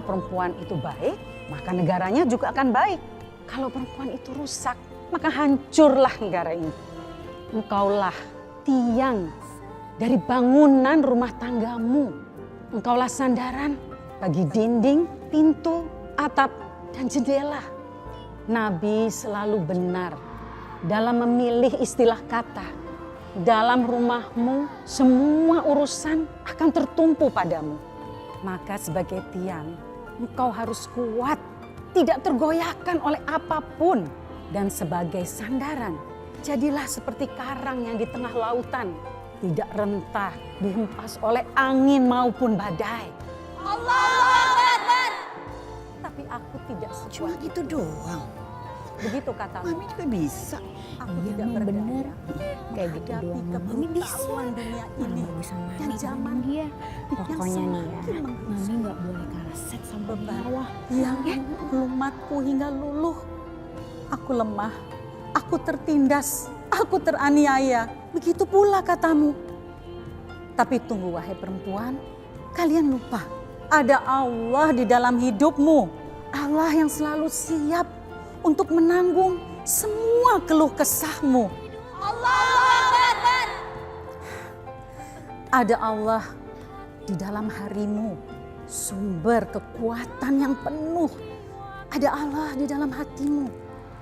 perempuan itu baik, maka negaranya juga akan baik. Kalau perempuan itu rusak, maka hancurlah negara ini. Engkaulah tiang dari bangunan rumah tanggamu. Engkaulah sandaran bagi dinding, pintu, atap, dan jendela. Nabi selalu benar dalam memilih istilah kata. Dalam rumahmu semua urusan akan tertumpu padamu. Maka sebagai tiang, engkau harus kuat, tidak tergoyahkan oleh apapun. Dan sebagai sandaran, jadilah seperti karang yang di tengah lautan, tidak rentah dihempas oleh angin maupun badai. Allahu Akbar. Tapi aku tidak sekuat Cuma gitu doang. begitu katamu. Mami juga bisa. Aku Iya, tidak Mami, berdaya. bener. Kayak gitu Hadapi doang, Mami. Mami bisa. kebrutalan dunia ini. Nggak bisa yang mami zaman dia. yang Pokoknya nih ya, semakin menggusur. mami nggak boleh kalah set sama Beban bawah. yang lumatku hingga luluh. Aku lemah, aku tertindas, aku teraniaya. Begitu pula katamu. Tapi tunggu wahai perempuan, kalian lupa ada Allah di dalam hidupmu. Allah yang selalu siap untuk menanggung semua keluh kesahmu. Allahu Akbar. Ada Allah di dalam harimu, sumber kekuatan yang penuh. Ada Allah di dalam hatimu.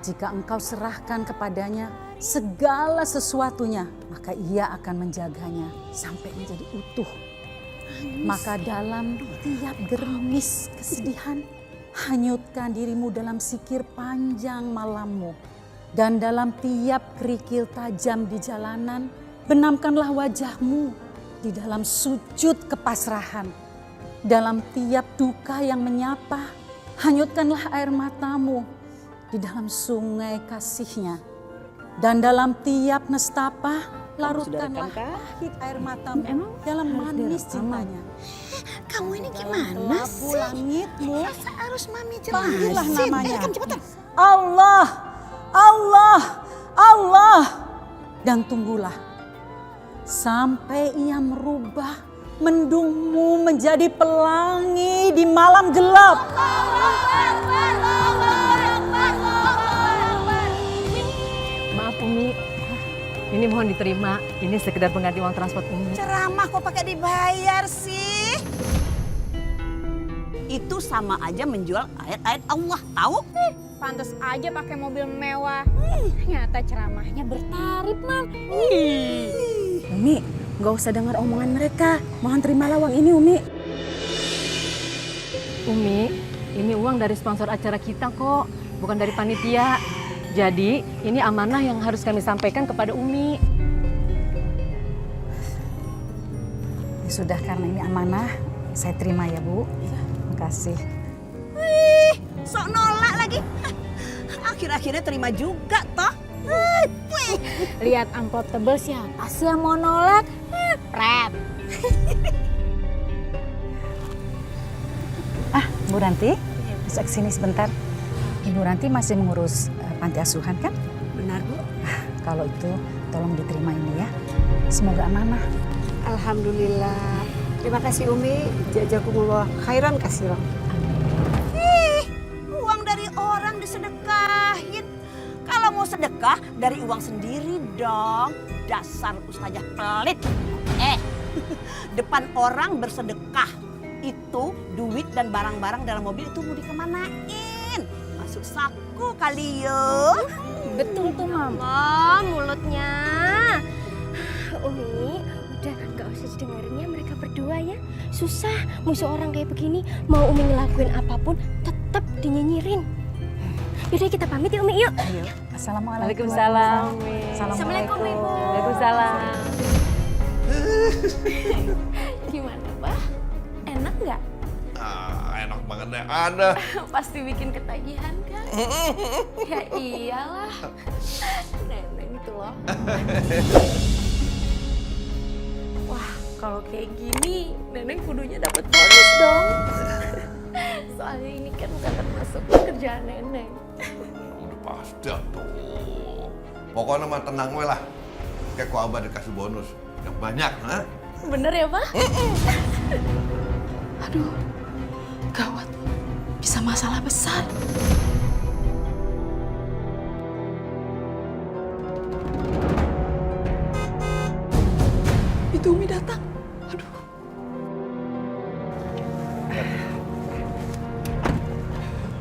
Jika engkau serahkan kepadanya segala sesuatunya, maka ia akan menjaganya sampai menjadi utuh. Maka dalam tiap gerimis kesedihan, hanyutkan dirimu dalam sikir panjang malammu. Dan dalam tiap kerikil tajam di jalanan, benamkanlah wajahmu di dalam sujud kepasrahan. Dalam tiap duka yang menyapa, hanyutkanlah air matamu di dalam sungai kasihnya. Dan dalam tiap nestapa, larutkanlah pahit air matamu Emang dalam harus manis direkam? cintanya. Kamu ini gimana Kelabu sih? langitmu, Masa harus Mami panggillah jelasin? namanya. Rekam cepetan. Allah, Allah, Allah. Dan tunggulah sampai ia merubah mendungmu menjadi pelangi di malam gelap. Maaf Umi, ini mohon diterima. Ini sekedar pengganti uang transport Umi. Ceramah kok pakai dibayar sih? Itu sama aja menjual ayat-ayat Allah, tahu? Pantes aja pakai mobil mewah. Ternyata ceramahnya bertarif, Mam. Umi, nggak usah dengar omongan mereka. Mohon terimalah uang ini, Umi. Umi, ini uang dari sponsor acara kita kok, bukan dari panitia. Jadi ini amanah yang harus kami sampaikan kepada Umi. Ya sudah, karena ini amanah, saya terima ya Bu. Terima kasih. Sok nolak lagi. Akhir-akhirnya terima juga toh. Lihat amplop tebel siapa sih yang mau nolak? Pret. Bu Ranti, bisa kesini sebentar. Ibu Ranti masih mengurus panti asuhan kan? Benar Bu. Kalau itu tolong diterima ini ya. Semoga amanah. Alhamdulillah. Terima kasih Umi. Jazakumullah khairan kasiran. Uang dari orang disedekahin. Kalau mau sedekah dari uang sendiri dong. Dasar ustazah pelit. Depan orang bersedekah. Itu duit dan barang-barang dalam mobil itu mau dikemanain? Masuk saku kali ya. Betul tuh, Mam. Allah, mulutnya. Umi, udah gak usah didengerin ya mereka berdua ya. Susah, musuh orang kayak begini. Mau Umi ngelakuin apapun, tetap dinyinyirin. Yaudah kita pamit ya Umi, yuk. Ayo. Assalamualaikum. Waalaikumsalam Umi. Assalamualaikum, Ibu. Waalaikumsalam. Gimana, Pak? Enak nggak? Enak banget deh. Ada. Pasti bikin ketagihan kan? Ya iyalah. Neneng itu loh. Wah, kalau kayak gini, Neneng kudunya dapat bonus dong. Soalnya ini kan udah termasuk pekerjaan Neneng. Udah pasti tuh. Pokoknya mah tenang we lah. Kayak kok Abah dikasih bonus. Yang banyak, ha? Bener ya, Pak? Aduh, gawat. bisa masalah besar. Itu Umi datang. Aduh.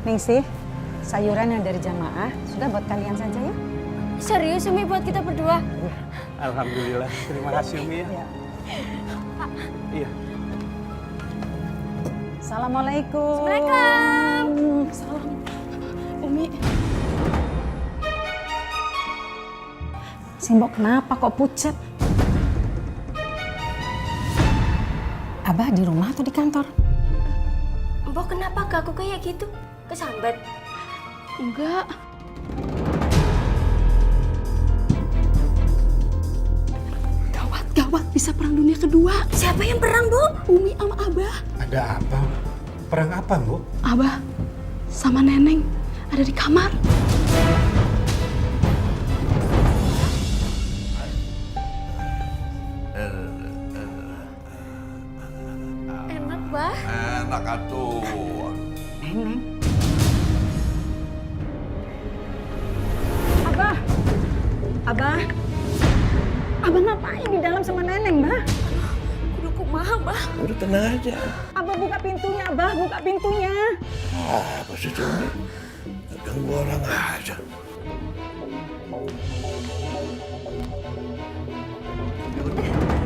Ningsih, sayuran yang dari jamaah sudah buat kalian saja ya. Serius Umi buat kita berdua? Alhamdulillah, terima kasih Umi ya. Iya. Assalamualaikum. Assalamualaikum. Salam. Umi, Simbok kenapa kok pucat? Abah di rumah atau di kantor? Mbok kenapa kaku kayak gitu? Kesambat? enggak. Gawat, bisa perang dunia kedua. Siapa yang perang, Bu? Umi sama Abah. Ada apa? Perang apa, Bu? Abah sama Neneng ada di kamar. Enak, Bah. Enak atuh. Neneng. Abah ngapain di dalam sama Neneng, Bah? Kudu kumaha, Bah? Udah tenang aja. Abah buka pintunya, Abah buka pintunya. Apa sih Cumi? Ganggu orang aja.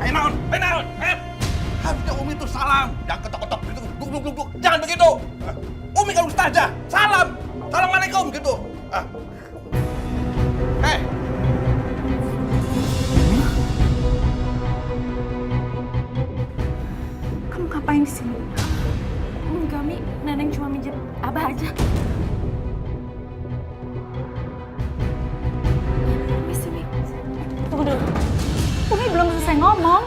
Ayo naon, harusnya Umi itu salam, jangan ketok-ketok gitu, duk, jangan begitu. Umi kan ustazah, salam, assalamualaikum gitu. Kamu ngapain di sini? Enggak, Mi. Neneng cuma mijit Abah aja. Misi, Mi. Tunggu dulu. Umi belum selesai ngomong.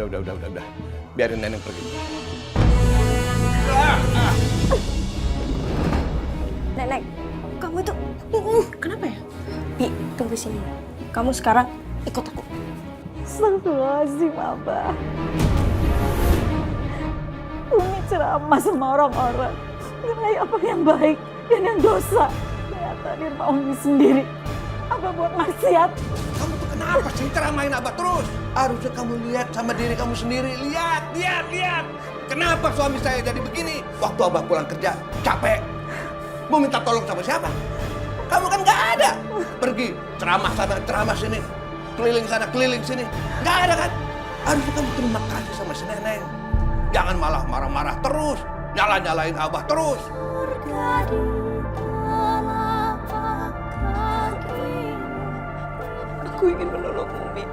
Udah. Biarin Neneng pergi. Nenek, kamu tuh... Kenapa ya? Bi, tunggu sini. Kamu sekarang ikut aku. Astagfirullahaladzim, Abah. Umi ceramah sama orang-orang. Nilai apa yang baik dan yang dosa. Ternyata di rumah Umi sendiri. Abah buat maksiat. Kamu tuh kenapa sih ceramahin Abah terus? Harusnya kamu lihat sama diri kamu sendiri. Lihat. Kenapa suami saya jadi begini? Waktu Abah pulang kerja, capek. Mau minta tolong sama siapa? Kamu kan nggak ada. Pergi ceramah sana, ceramah sini. Keliling sana, keliling sini. Nggak ada kan? Harusnya kamu terima kasih sama si Neneng. Jangan malah marah-marah terus. Nyalain Abah terus. Aku ingin menolong Umi.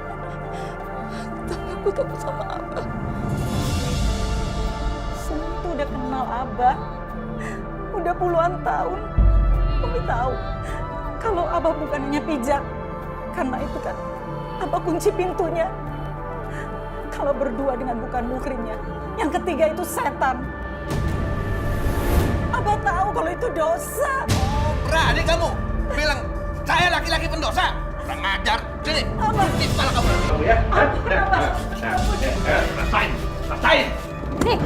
Tapi aku takut sama Abah. Umi tuh udah kenal Abah. Udah puluhan tahun. Umi tahu kalau Abah bukan hanya pijak. Karena itu kan Abah kunci pintunya. Kalau berdua dengan bukan muhrimnya. Yang ketiga itu setan. Abah tahu kalau itu dosa. Oh, berani kamu bilang saya laki-laki pendosa? Kurang ngajar. Sini, ini kepala kamu. Kamu ya? Rasain. Nih,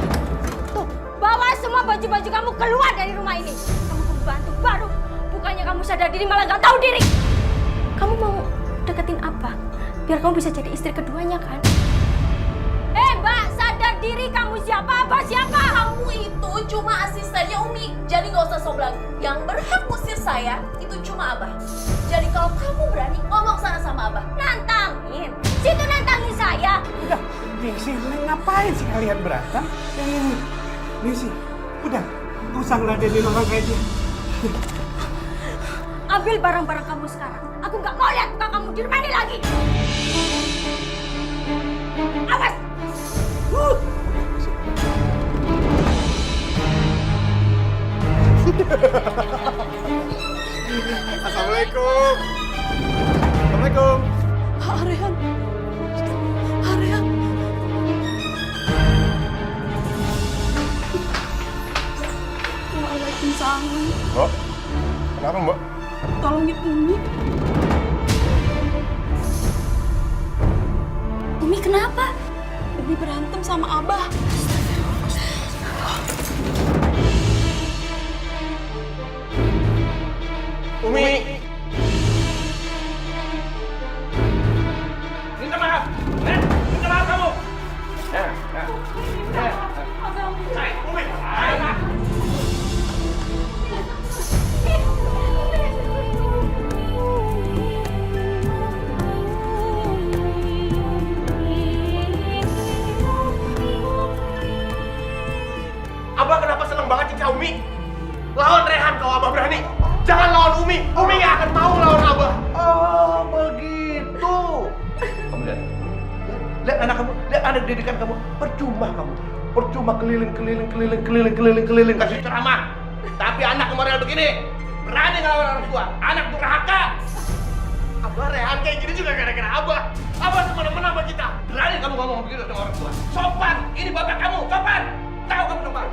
tuh, bawa semua baju-baju kamu keluar dari rumah ini. Kamu pembantu baru. Bukannya kamu sadar diri malah nggak tahu diri. Kamu mau deketin apa? Biar kamu bisa jadi istri keduanya kan? Mbak, sadar diri kamu siapa? Apa siapa? Kamu itu cuma asistennya Umi, jadi nggak usah sok lagi. Yang berhak ngusir saya itu cuma Abah. Jadi kalau kamu berani ngomong sana sama Abah. Nantangin? Situ nantangin saya. Udah, Ningsih, ngapain sih kalian berantem? Ningsih, udah, gak usah ngeladenin orang kayak dia. Ambil barang-barang kamu sekarang. Aku nggak mau lihat muka kamu di rumah ini lagi. Awas! Assalamualaikum. Assalamualaikum. Aryan. Waalaikumsalam. Mbak, kenapa Mbak? Tolongin Umi. Umi Umi kenapa? Umi berantem sama Abah. Umi! Minta maaf! Minta maaf kamu! Umi! Abah kenapa seneng banget cinta Umi? Lawan Rehan kalau Abah berani. Jangan lawan Umi. Umi gak akan mau lawan Abah. Oh, begitu. Kamu lihat. Lihat anak kamu, lihat anak didikan kamu. Percuma kamu. Percuma keliling kasih ceramah. Tapi anak kemarin begini. Berani ngelawan orang tua. Anak durhaka. Abah Rehan kayak gini juga gara-gara Abah. Abah teman-teman sama kita. Berani kamu ngomong begitu sama orang tua. Sopan. Ini bapak kamu. Sopan. Tahu kamu sopan.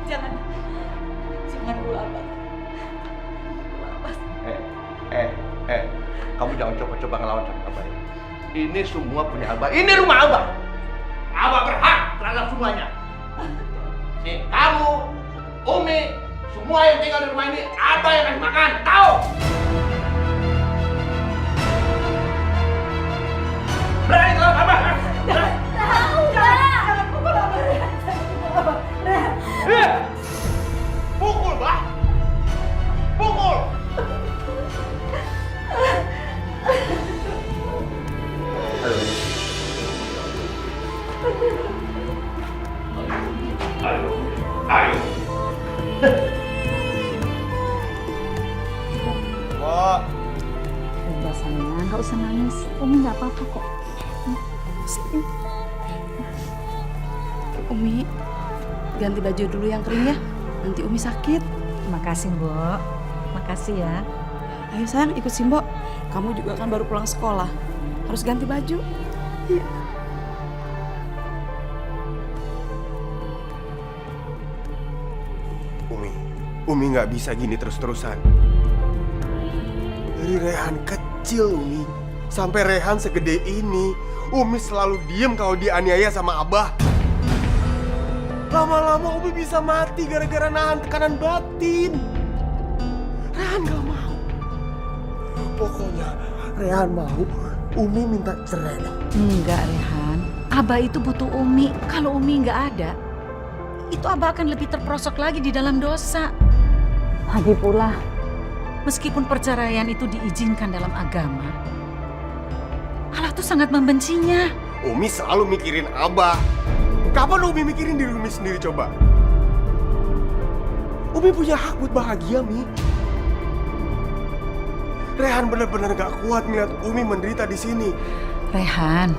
Jangan pula, Abah. Kamu jangan coba-coba ngelawan sama Abah. Ini semua punya Abah. Ini rumah Abah. Abah berhak terhadap semuanya. Nih, kamu, Umi, semua yang tinggal di rumah ini, Abah yang kasih makan. Tahu? Berani ngelawan Abah? Tahu, Bah. Jangan pukul Abah, Rehan. Pukul, Bah. Pukul. Ayo. Kok? Udah sayang, nggak usah nangis. Umi nggak apa-apa kok. Umi, ganti baju dulu yang kering ya. Nanti Umi sakit. Makasih, Mbok. Makasih ya. Ayo sayang, ikut Simbo. Kamu juga kan baru pulang sekolah. Harus ganti baju. Iya. Umi nggak bisa gini terus-terusan. Dari Rehan kecil, Umi, sampai Rehan segede ini, Umi selalu diem kalau dianiaya sama Abah. Lama-lama Umi bisa mati gara-gara nahan tekanan batin. Rehan gak mau. Pokoknya Rehan mau Umi minta cerai. Enggak, Rehan. Abah itu butuh Umi. Kalau Umi nggak ada, itu Abah akan lebih terperosok lagi di dalam dosa. Lagi pula, meskipun perceraian itu diizinkan dalam agama, Allah tuh sangat membencinya. Umi selalu mikirin Abah. Kapan Umi mikirin diri Umi sendiri coba? Umi punya hak buat bahagia, Mi. Rehan benar-benar gak kuat melihat Umi menderita di sini. Rehan,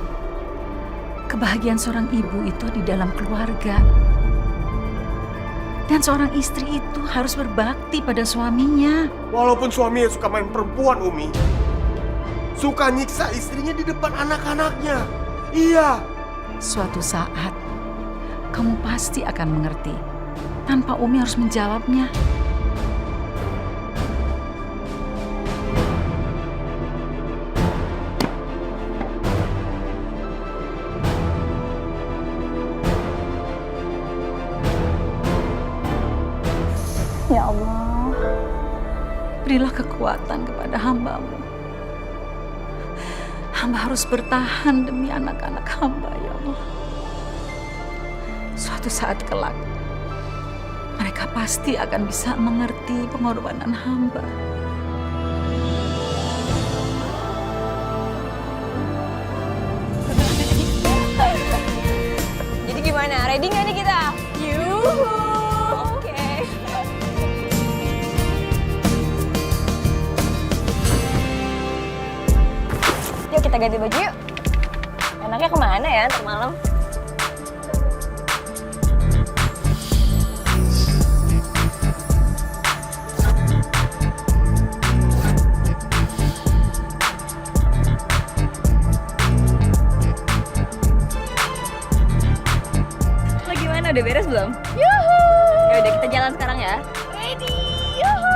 kebahagiaan seorang ibu itu di dalam keluarga. Dan seorang istri itu harus berbakti pada suaminya. Walaupun suaminya suka main perempuan, Umi, suka nyiksa istrinya di depan anak-anaknya. Iya. Suatu saat, kamu pasti akan mengerti. Tanpa Umi harus menjawabnya. Ya Allah, berilah kekuatan kepada hamba-Mu. Hamba harus bertahan demi anak-anak hamba, ya Allah. Suatu saat kelak, mereka pasti akan bisa mengerti pengorbanan hamba. Jadi gimana? Ready nggak nih kita? Yuhu. Oke. Yuk kita ganti baju yuk. Enaknya kemana ya ntar malam? Lo gimana? Udah beres belum? Yuhu. Ya udah kita jalan sekarang ya. Ready. Yuhu.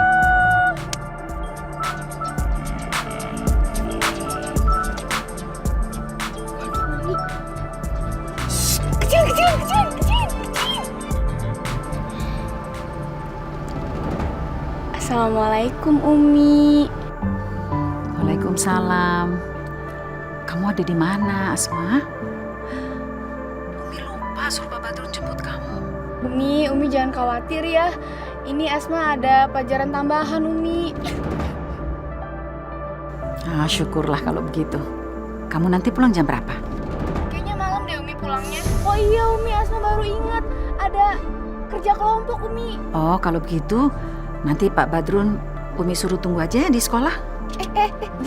Assalamualaikum Umi. Waalaikumsalam. Kamu ada di mana, Asma? Umi lupa suruh Pak Badrun jemput kamu. Umi jangan khawatir ya. Ini Asma ada pelajaran tambahan, Umi. Ah, syukurlah kalau begitu. Kamu nanti pulang jam berapa? Kayaknya malam deh Umi pulangnya. Oh iya Umi, Asma baru ingat ada kerja kelompok Umi. Oh, kalau begitu nanti Pak Badrun Umi suruh tunggu aja ya di sekolah.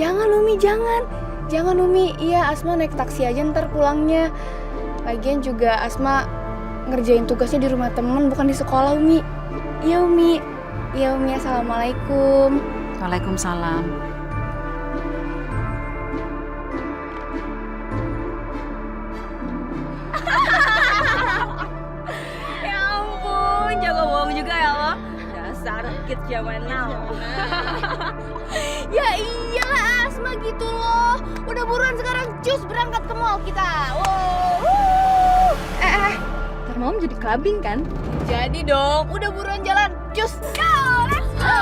Jangan Umi, jangan. Jangan Umi, iya Asma naik taksi aja ntar pulangnya. Lagian juga Asma ngerjain tugasnya di rumah temen, bukan di sekolah Umi. Iya Umi. Iya Umi, Assalamualaikum. Waalaikumsalam. Ya ampun, jago bohong juga ya lo. Dasar kids zaman now. Ya iyalah Asma gitu loh. Udah buruan sekarang cus berangkat ke mall kita. Wow. Ntar malam jadi clubbing kan? Jadi dong, udah buruan jalan. Cus. Go, let's go.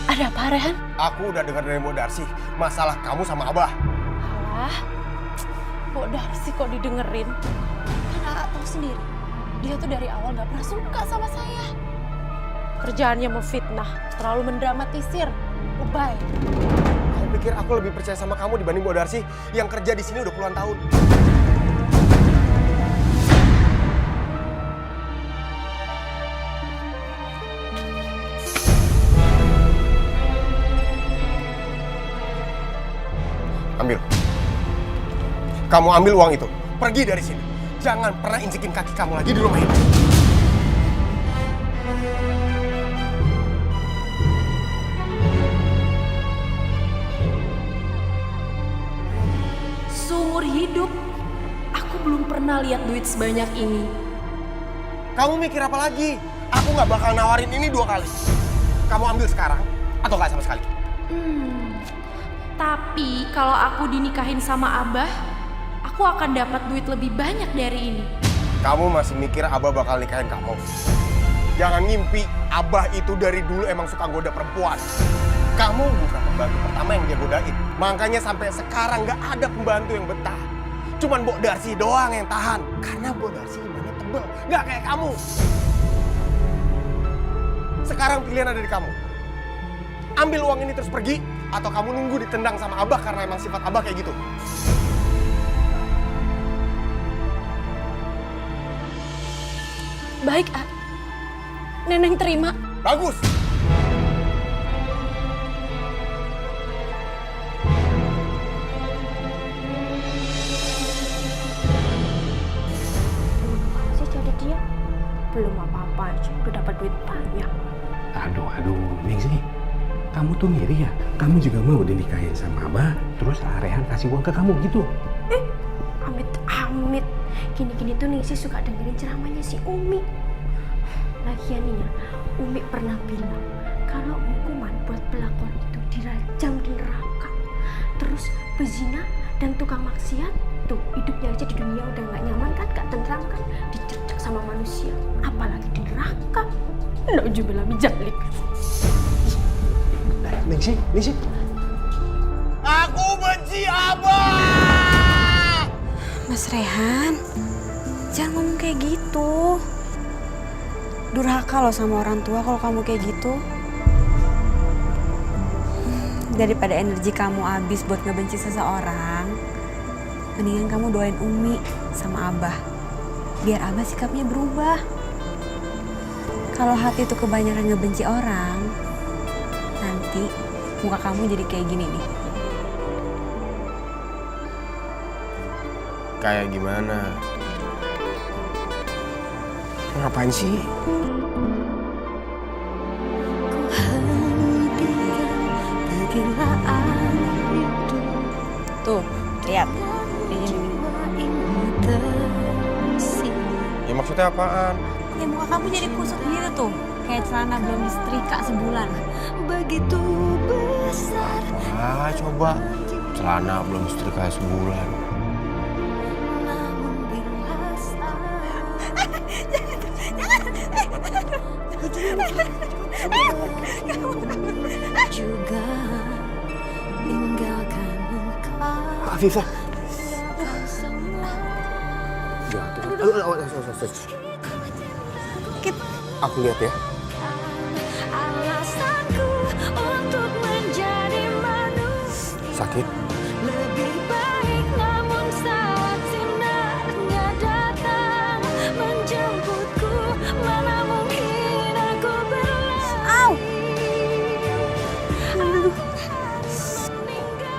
Ada apa, Rehan? Aku udah dengar dari Mbok Darsi masalah kamu sama Abah. Alah, Mbok Darsi kok didengerin? Kan Aa tahu sendiri, dia tuh dari awal gak pernah suka sama saya. Kerjaannya memfitnah, terlalu mendramatisir, lebay. Kamu pikir aku lebih percaya sama kamu dibanding Mbok Darsi yang kerja di sini udah puluhan tahun? Ambil. Kamu ambil uang itu. Pergi dari sini. Jangan pernah injekin kaki kamu lagi di rumah ini. Seumur hidup, aku belum pernah lihat duit sebanyak ini. Kamu mikir apa lagi? Aku nggak bakal nawarin ini 2 kali. Kamu ambil sekarang atau nggak sama sekali? Tapi kalau aku dinikahin sama Abah, aku akan dapat duit lebih banyak dari ini. Kamu masih mikir Abah bakal nikahin kamu? Jangan ngimpi, Abah itu dari dulu emang suka goda perempuan. Kamu bukan pembantu pertama yang dia godain. Makanya sampai sekarang nggak ada pembantu yang betah. Cuman Mbok Darsi doang yang tahan. Karena Mbok Darsi imannya tebel, nggak kayak kamu. Sekarang pilihan ada di kamu. Ambil uang ini terus pergi, atau kamu nunggu ditendang sama Abah karena emang sifat Abah kayak gitu. Baik, A. Neneng terima. Bagus. Sih jadi dia belum apa-apa aja udah dapat duit banyak. Aduh, Ningsi. Kamu tuh ngiri ya? Kamu juga mau dinikahin sama Abah, terus Rehan kasih uang ke kamu gitu? Amit. Gini-gini tuh Ningsi suka dengerin ceramahnya si Umi. Lagian nih ya, Umi pernah bilang kalau hukuman buat pelakor itu dirajam di neraka. Terus pezina dan tukang maksiat tuh hidupnya aja di dunia udah nggak nyaman kan, nggak tentram kan, dicercak sama manusia, apalagi di neraka. Nauzubillah min dzalik. Ningsi. Aku benci Abah! Mas Rehan, jangan ngomong kayak gitu. Durhaka loh sama orang tua kalau kamu kayak gitu. Daripada energi kamu habis buat ngebenci seseorang, mendingan kamu doain Umi sama Abah. Biar Abah sikapnya berubah. Kalau hati itu kebanyakan ngebenci orang, nanti muka kamu jadi kayak gini nih. Kayak gimana? Ngapain sih? Ku hentikan pergilaan Tuh, lihat. Ini. Ya maksudnya apaan? Ya muka kamu jadi kusut gitu tuh. Kayak celana belum disetrika sebulan. Begitu besar. Ah, coba. Celana belum setrika sebulan. Juga tinggalkan engkau. Afifah. Aku lihat ya. Alasanku untuk menjadi manusia. Sakit? Lebih baik namun saat sinarnya datang menjemputku, mana mungkin aku berlari.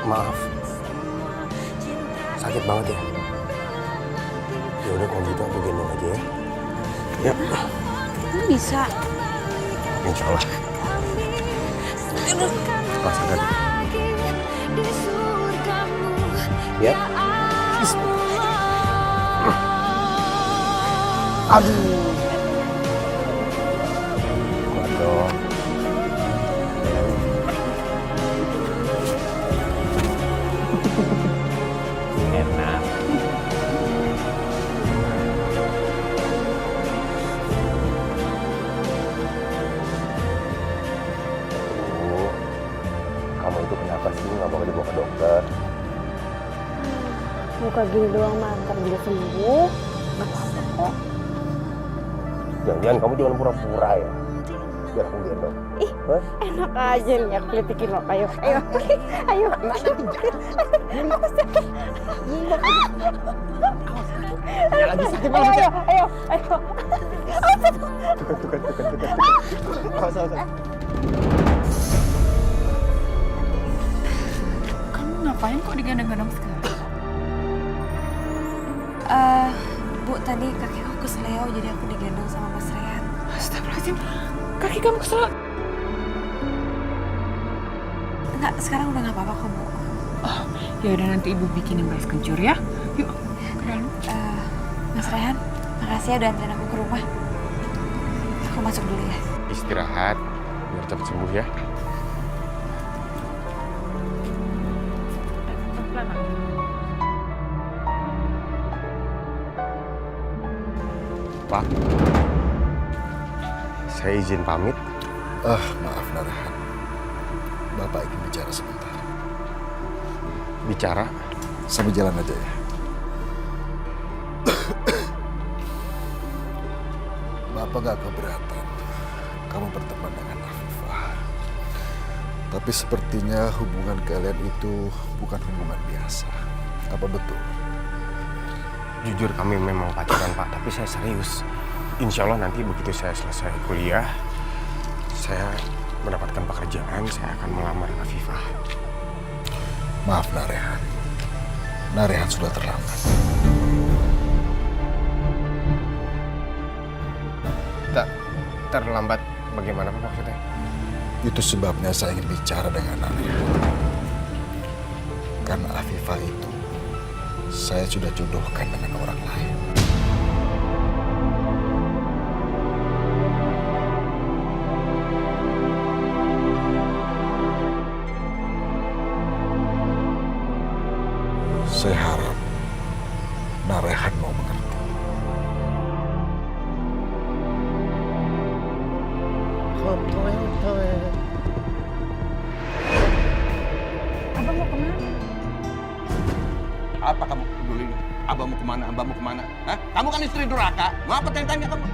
Maaf. Sakit banget ya? Ya udah kalau gitu aku gendong aja ya. Ya. Kamu bisa. Insya Allah. Rasakan. Ya. Aduh. Kuat dong. Enak. Kamu itu kenapa sih nggak mau dibawa ke dokter? Muka gini doang mah ntar juga sembuh. Gak apa-apa kok. Jangan-jangan kamu jangan pura-pura ya. Biar aku gendong. Ih, enak aja nih aku litikin lo. Ayo. Ayo. Ya lagi sakit Ayo. Awas. Kamu ngapain kok digendong-gendong sekarang? Bu, tadi kaki aku kesleo jadi aku digendong sama Mas Rehan. Astagfirullahaladzim. Kaki kamu kesel. Enggak, sekarang udah nggak apa-apa kok, Bu. Oh, ya udah nanti Ibu bikinin rice kencur ya. Yuk, ke dalam. Mas Rehan, makasih ya udah anterin aku ke rumah. Aku masuk dulu ya. Istirahat biar cepat sembuh ya. Pak, saya izin pamit. Maaf Narahan. Bapak ingin bicara sebentar. Bicara? Sambil jalan aja ya. Bapak gak keberatan kamu berteman dengan Afifah. Tapi sepertinya hubungan kalian itu bukan hubungan biasa. Apa betul? Jujur kami memang pacaran Pak, tapi saya serius. Insya Allah nanti begitu saya selesai kuliah, saya mendapatkan pekerjaan, saya akan melamar Afifah. Maaf Narehan. Narehan sudah terlambat. Terlambat bagaimana Pak maksudnya? Itu sebabnya saya ingin bicara dengan Narehan. Karena Afifah itu saya sudah jodohkan dengan orang lain. Saya harap Narehan mau mengerti. Abang mau kemana? Apa kamu peduli? Abah mau kemana? Abah mau kemana? Hah? Kamu kan istri durhaka. Mau apa tanya kamu?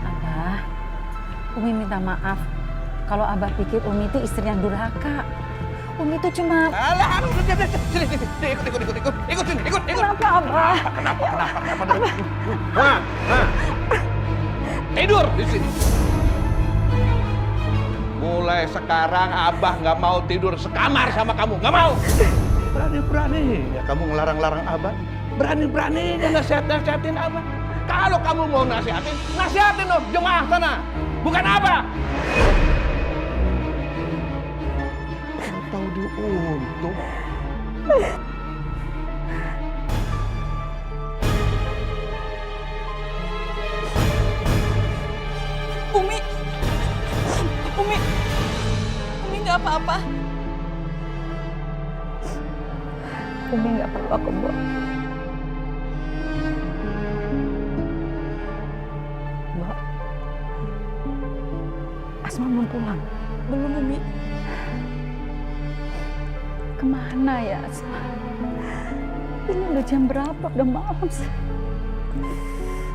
Abah, Umi minta maaf kalau Abah pikir Umi itu istri yang durhaka. Umi itu cuma... Alah, sini, ikut sini. Kenapa Abah? Kenapa? Hah? Tidur di sini. Mulai sekarang Abah nggak mau tidur sekamar sama kamu, nggak mau. Berani-berani ya kamu ngelarang-larang Abah. Berani-berani ya nasihatin Abah. Kalau kamu mau nasihatin dong jemaah sana, bukan Abah. Tahu diuntung. apa-apa. Umi nggak perlu aku bawa. Mbak, Asma belum pulang. Belum, Umi. Kemana ya Asma? Ini udah jam berapa? Udah malam sih.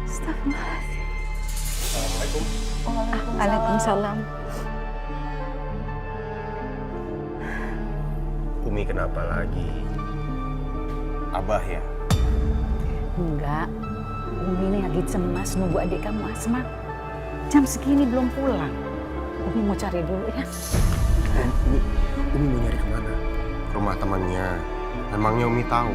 Astagfirullahaladzim. Assalamualaikum. Waalaikumsalam. Umi kenapa lagi? Abah ya? Enggak. Umi ini lagi cemas nunggu adik kamu Asma. Jam segini belum pulang. Umi mau cari dulu ya. Umi mau nyari kemana? Ke rumah temannya. Emangnya Umi tahu?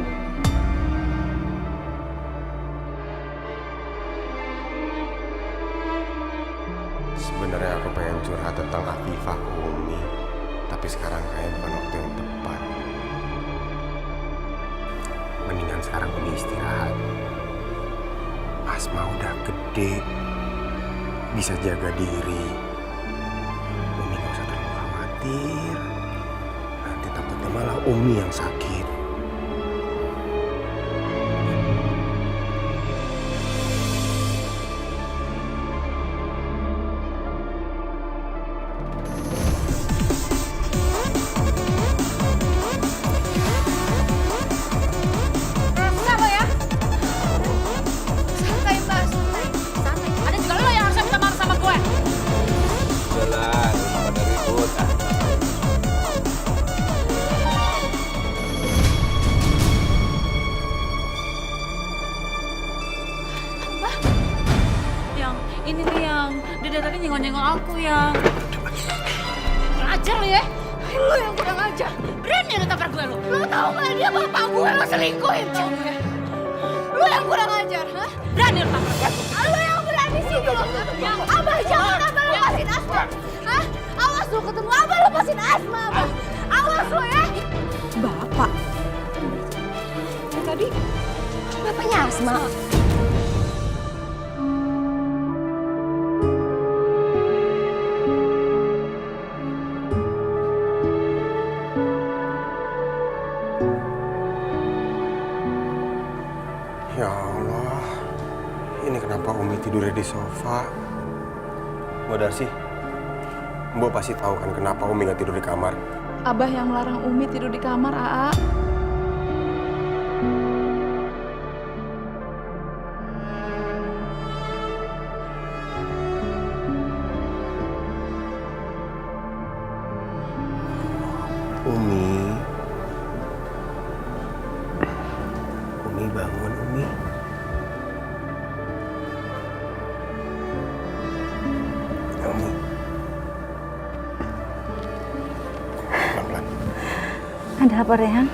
Sebenarnya aku pengen curhat tentang Afifah ke Umi. Tapi sekarang kayaknya bukan waktu yang tepat. Mendingan sekarang Umi istirahat. Asma udah gede. Bisa jaga diri. Umi gak usah terlalu khawatir. Nanti takutnya malah Umi yang sakit. Kenapa ya? Santai, Mbak. Santai. Ada juga lo yang harusnya minta maaf sama gue. Jalan, pada ribut. Yang ini nih yang dia tadi nyenggol-nyenggol aku yang kurang ajar lo ya. Lo yang kurang ajar. Berani lo tabrak gue lo. Lo tau gak dia bapak gue lo selingkuhin tau gue. Lo yang kurang ajar, ha? Berani lo tabrak gue. Lo yang berani sih lo. Yang Abah jangan Abah lepasin Asma. Hah? Awas lo ketemu Abah lepasin Asma Abah. Awas lo ya. Bapak. Tadi bapaknya Asma. Ya Allah, ini kenapa Umi tidurnya di sofa? Mbak Darsi, Mbak pasti tahu kan kenapa Umi nggak tidur di kamar? Abah yang larang Umi tidur di kamar, Aa. Umi bangun, Umi. Ya, Umi. Pelan-pelan. Ada apa, Rehan?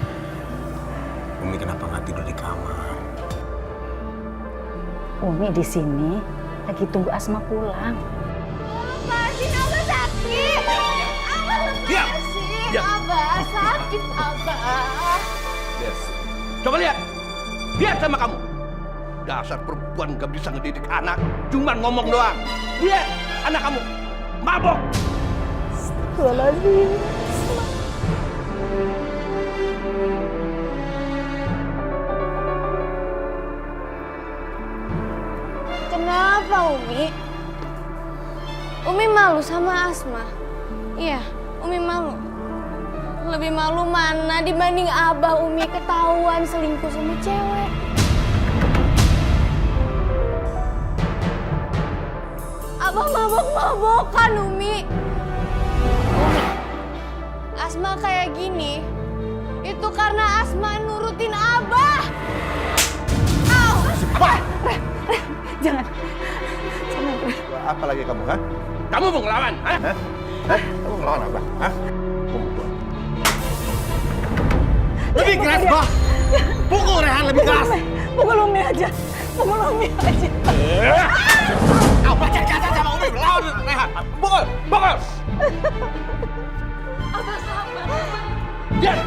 Umi kenapa nggak tidur di kamar? Umi di sini lagi tunggu Asma pulang. Lepasin Abah sakit. Abah lepasin. Abah sakit Abah. Yes. Coba lihat. Lihat sama kamu. Dasar perempuan gak bisa ngedidik anak. Cuman ngomong doang. Lihat anak kamu. Mabok. Astagfirullahaladzim. Kenapa Umi? Umi malu sama Asma? Iya, Umi malu. Lebih malu mana dibanding Abah Umi ketahuan selingkuh sama cewek. Abah mabok-mabokan Umi. Umi, Asma kayak gini, itu karena Asma nurutin Abah. Au! Jangan. Apa lagi kamu, ha? Kamu mau ngelawan, ha? Kamu ngelawan apa? Ha? Lebih keras, Bah! Pukul Rehan lebih keras! Pukul Umi aja. Pukul Umi aja. Kau baca cacat sama Umi, lawan Rehan! Pukul! Pukul! Abah sabar. Diam!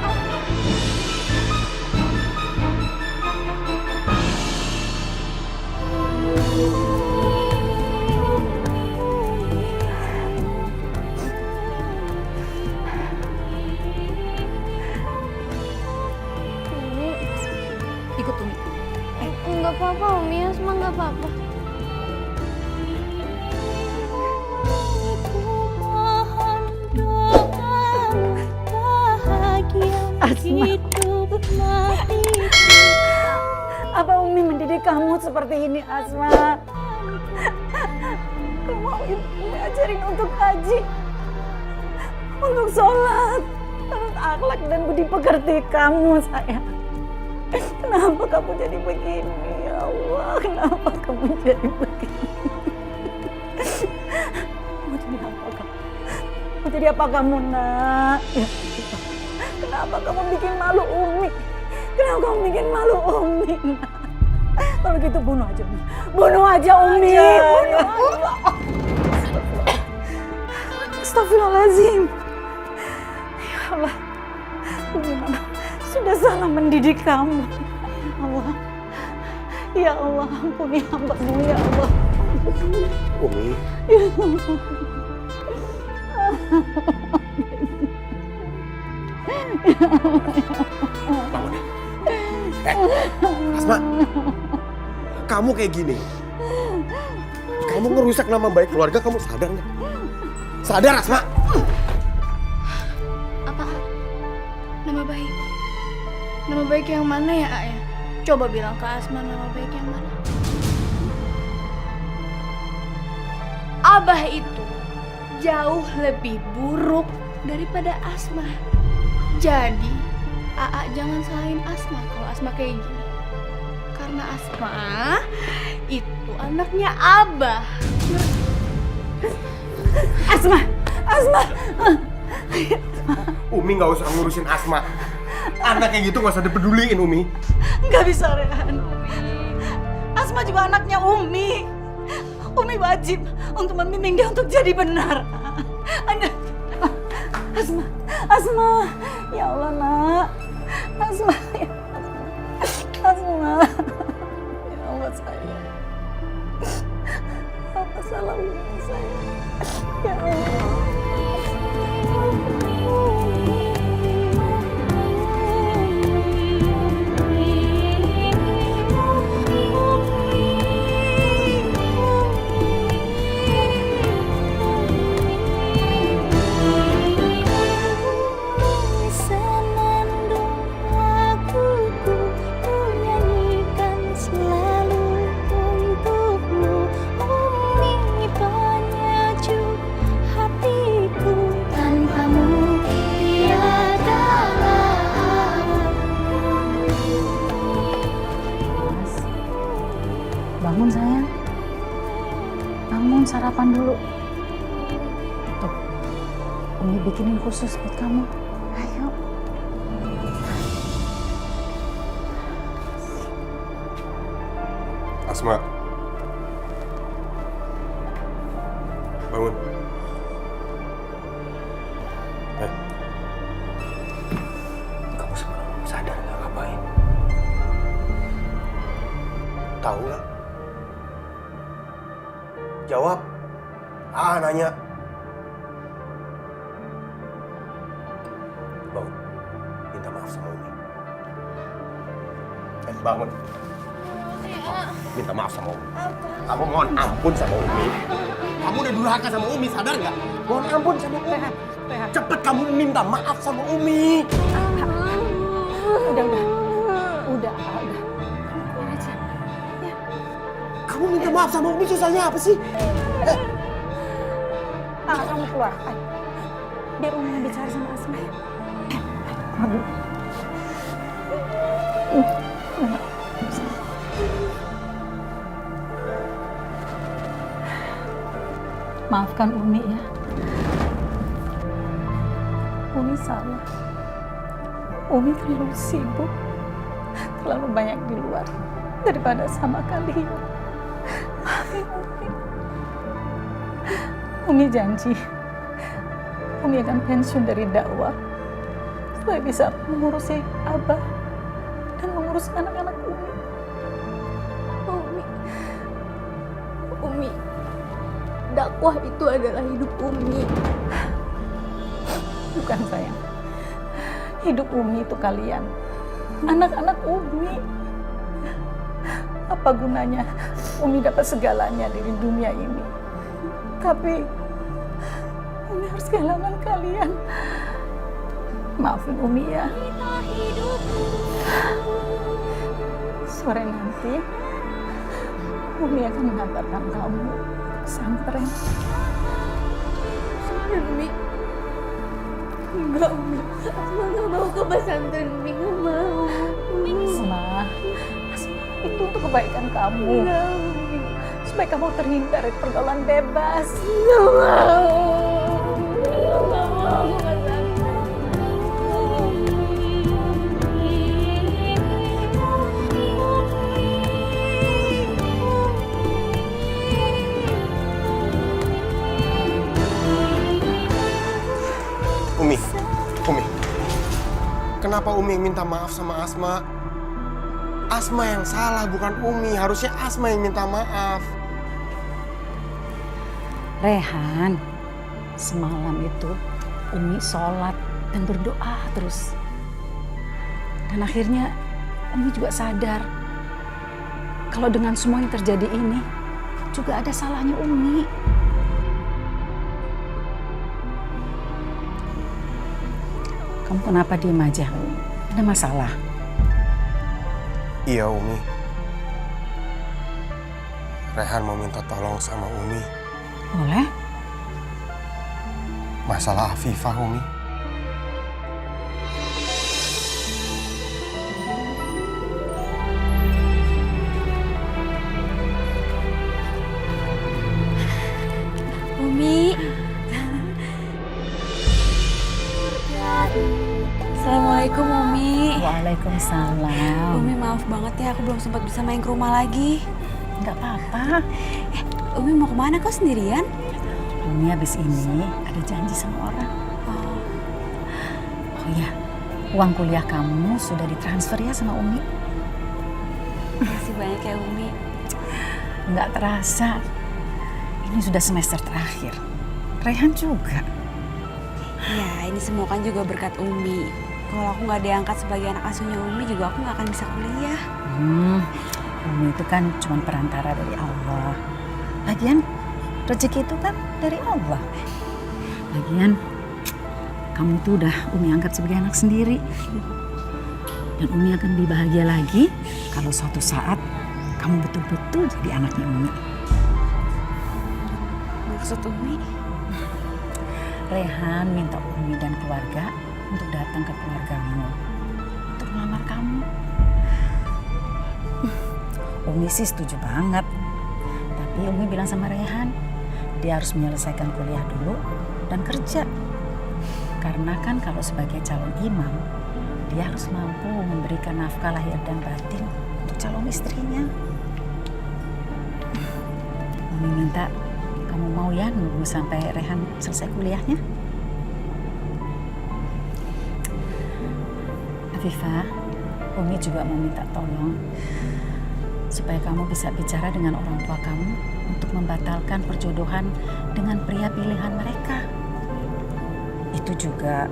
mendidik kamu seperti ini, Asma. Kamu Umi ajarin untuk ngaji, untuk sholat, menurut akhlak dan budi pekerti kamu, sayang. Kenapa kamu jadi begini, ya Allah? Kenapa kamu jadi begini? Mau jadi apa kamu? Mau jadi apa kamu, nak? Ya, kenapa kamu bikin malu Umi? Kenapa kamu bikin malu Umi, nak? Kalau gitu bunuh aja Umi. Bunuh aja Umi. Bunuh aja. Astagfirullahaladzim. Ya Allah. Umi Mama sudah salah mendidik kamu. Ya Allah. Ya Allah, ampuni hamba-Mu ya Allah. Umi. Ya Allah. Bangun ya. Asma, kamu kayak gini, kamu ngerusak nama baik keluarga, kamu sadar nggak? Sadar, Asma? Apa? Nama baik? Nama baik yang mana ya, Ayah? Coba bilang ke Asma nama baik yang mana. Abah itu jauh lebih buruk daripada Asma. Jadi, Aa jangan salahin Asma kalau Asma kayak gini. Karena Asma itu anaknya Abah. Asma, Asma. Umi nggak usah ngurusin Asma. Anak kayak gitu nggak usah dipeduliin, Umi. Nggak bisa, Rehan. Asma juga anaknya Umi. Umi wajib untuk membimbing dia untuk jadi benar. Asma, Asma. Ya Allah, nak. Asma, ya Asma. Ya Allah, sayang. Apa salah Umi, sayang? Ya Allah. Bangun sayang, bangun sarapan dulu. Tuh, Umi bikinin khusus buat kamu. Ayo. Asma, bangun. Kamu sadar nggak ngapain? Tahu nggak? Jawab. Nanya. Bangun. Minta maaf sama Umi. Bangun. Minta maaf sama Umi. Kamu mohon ampun sama Umi. Kamu udah durhaka sama Umi, sadar nggak? Mohon ampun sama Umi. Cepet kamu minta maaf sama Umi. Udah. Kamu minta maaf sama Umi, susahnya apa sih? Kamu keluar. Ayo. Biar Umi bicara sama Asma. Aduh. Maafkan Umi ya. Umi salah. Umi terlalu sibuk, terlalu banyak di luar daripada sama kalian. Maafin Umi. Umi janji, Umi akan pensiun dari dakwah supaya bisa mengurusi Abah dan mengurus anak-anak Umi. Umi, dakwah itu adalah hidup Umi. Bukan sayang. Hidup Umi itu kalian, anak-anak Umi. Apa gunanya Umi dapat segalanya dari dunia ini, tapi Umi harus kehilangan kalian. Maafin Umi ya. Sore nanti Umi akan mengantarkan kamu ke pesantren. Umi. Enggak, Umi. Asma nggak mau ke pesantren, Umi nggak mau. Asma itu untuk kebaikan kamu. Enggak, Umi. Supaya kamu terhindar dari pergaulan bebas. Nggak mau. Nggak mau ke pesantren. Umi, kenapa Umi yang minta maaf sama Asma? Asma yang salah, bukan Umi. Harusnya Asma yang minta maaf. Rehan, semalam itu Umi sholat dan berdoa terus. Dan akhirnya Umi juga sadar kalau dengan semua yang terjadi ini juga ada salahnya Umi. Kamu kenapa diem aja? Ada masalah? Iya, Umi. Rehan mau minta tolong sama Umi. Boleh? Masalah Afifah, Umi. Umi. Assalamualaikum Umi. Waalaikumsalam. Umi maaf banget ya, aku belum sempat bisa main ke rumah lagi. Nggak apa-apa. Umi mau kemana kok sendirian? Umi habis ini ada janji sama orang. Oh iya, uang kuliah kamu sudah ditransfer ya sama Umi? Makasih banyak ya Umi. Nggak terasa, ini sudah semester terakhir. Rehan juga. Ya, ini semua kan juga berkat Umi. Kalau aku nggak diangkat sebagai anak asuhnya Umi juga aku nggak akan bisa kuliah. Umi itu kan cuma perantara dari Allah. Lagian rezeki itu kan dari Allah. Lagian kamu tuh udah Umi angkat sebagai anak sendiri. Dan Umi akan lebih bahagia lagi kalau suatu saat kamu betul-betul jadi anaknya Umi. Maksud Umi? Rehan minta Umi dan keluarga untuk datang ke keluargamu untuk melamar kamu. Umi sih setuju banget. Tapi Umi bilang sama Rehan, dia harus menyelesaikan kuliah dulu dan kerja. Karena kan kalau sebagai calon imam, dia harus mampu memberikan nafkah lahir dan batin untuk calon istrinya. Umi minta kamu mau ya nunggu sampai Rehan selesai kuliahnya? Afifah, Umi juga mau minta tolong supaya kamu bisa bicara dengan orang tua kamu untuk membatalkan perjodohan dengan pria pilihan mereka. Itu juga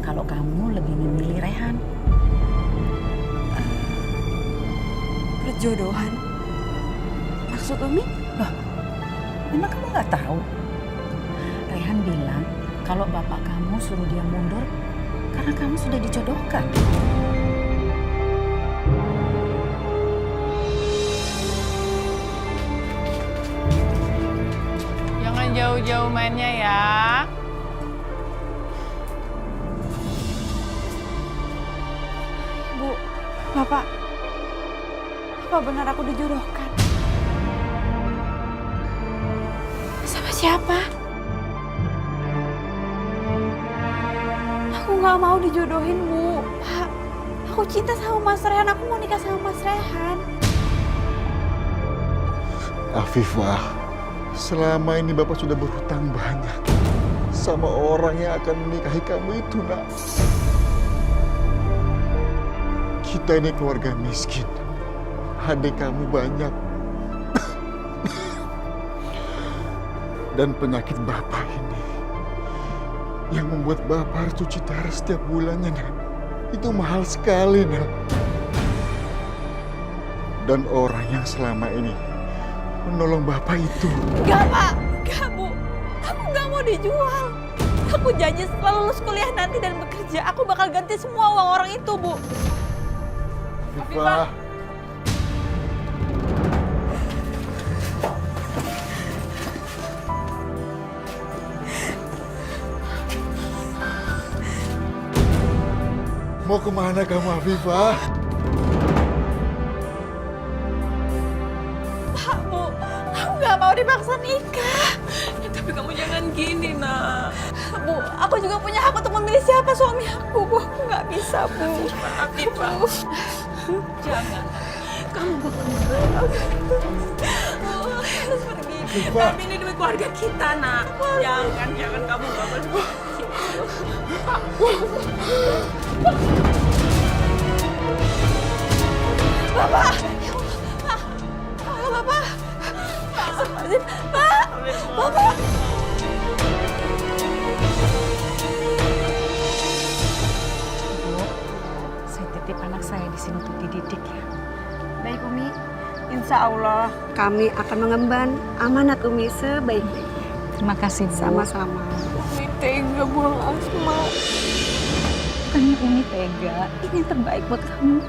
kalau kamu lebih memilih Rehan. Perjodohan? Maksud Umi? Loh, memang kamu nggak tahu? Rehan bilang kalau bapak kamu suruh dia mundur karena kamu sudah dijodohkan. Jangan jauh-jauh mainnya ya. Bu, Bapak, apa benar aku dijodohkan? Sama siapa? Aku nggak mau dijodohin, Bu. Pak, aku cinta sama Mas Rehan. Aku mau nikah sama Mas Rehan. Afifah, selama ini Bapak sudah berhutang banyak sama orang yang akan menikahi kamu itu, Nak. Kita ini keluarga miskin. Adik kamu banyak. Dan penyakit Bapak ini yang membuat Bapak harus cuci darah setiap bulannya, Nak. Itu mahal sekali, Nak. Dan orang yang selama ini menolong Bapak itu. Enggak, Pak. Enggak, Bu. Aku nggak mau dijual. Aku janji setelah lulus kuliah nanti dan bekerja, aku bakal ganti semua uang orang itu, Bu. Afifah. Mau kemana kamu, Afifah? Pak, Bu, aku nggak mau dipaksa nikah. Tapi kamu jangan gini, nak. Bu, aku juga punya hak untuk memilih siapa suami aku, Bu. Aku nggak bisa, Bu. Afifah, jangan. Kamu harus pergi. Tapi ini demi keluarga kita, nak. Jangan kamu nggak boleh. Pak, Bapak! Halo, Bapak! Pak! Bapak! Bu, saya titip anak saya di sini untuk dididik ya. Baik Umi, insya Allah kami akan mengemban amanat Umi sebaik-baiknya. Terima kasih, Bu. Sama-sama. Umi tega buang Asma. Bukannya Umi tega, ini yang terbaik buat kamu.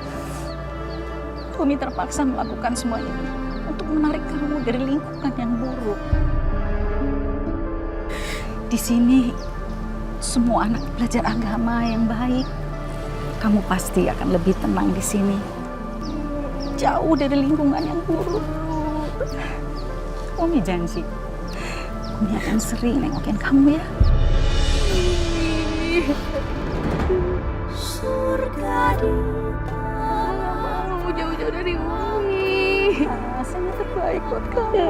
Umi terpaksa melakukan semua ini untuk menarik kamu dari lingkungan yang buruk. Di sini semua anak belajar agama yang baik. Kamu pasti akan lebih tenang di sini. Jauh dari lingkungan yang buruk. Umi janji, Umi akan sering nengokin kamu ya. Surga di jauh-jauh dari Umi. Rasanya terbaik buat kamu.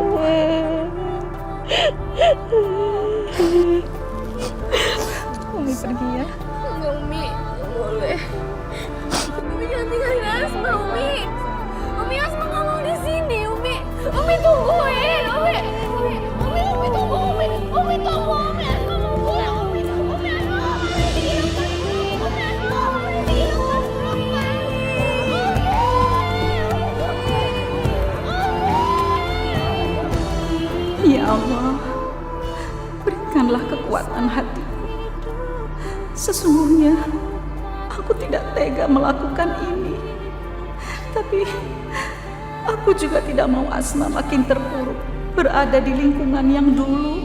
Umi pergi ya. Enggak, Umi. Nggak boleh. Umi jangan tinggalin Asma, Umi. Umi, Asma nggak mau di sini, Umi. Umi tungguin, Umi. Umi tunggu, Umi. Umi tunggu, Umi. Asma mau pulang, Umi. Umi, Asma. Ya Allah, berikanlah kekuatan hatiku. Sesungguhnya aku tidak tega melakukan ini. Tapi aku juga tidak mau Asma makin terpuruk berada di lingkungan yang dulu.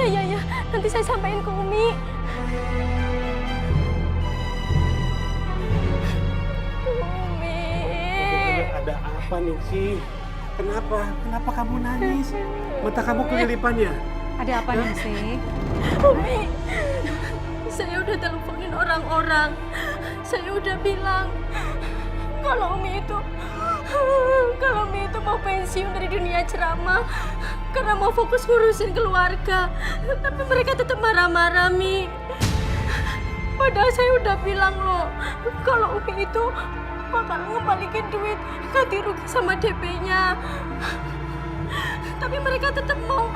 Iya, nanti saya sampaikan ke Umi. Umi. Ada apa nih sih? Kenapa? Kenapa kamu nangis? Mata kamu kelilipan ya? Ada apa nih sih? Umi, saya udah teleponin orang-orang. Saya udah bilang kalau Umi itu mau pensiun dari dunia ceramah karena mau fokus ngurusin keluarga. Tapi mereka tetap marah-marah, Mi. Padahal saya udah bilang loh, kalau Umi itu bakal ngembalikin duit ganti rugi sama DP-nya. Tapi mereka tetap mau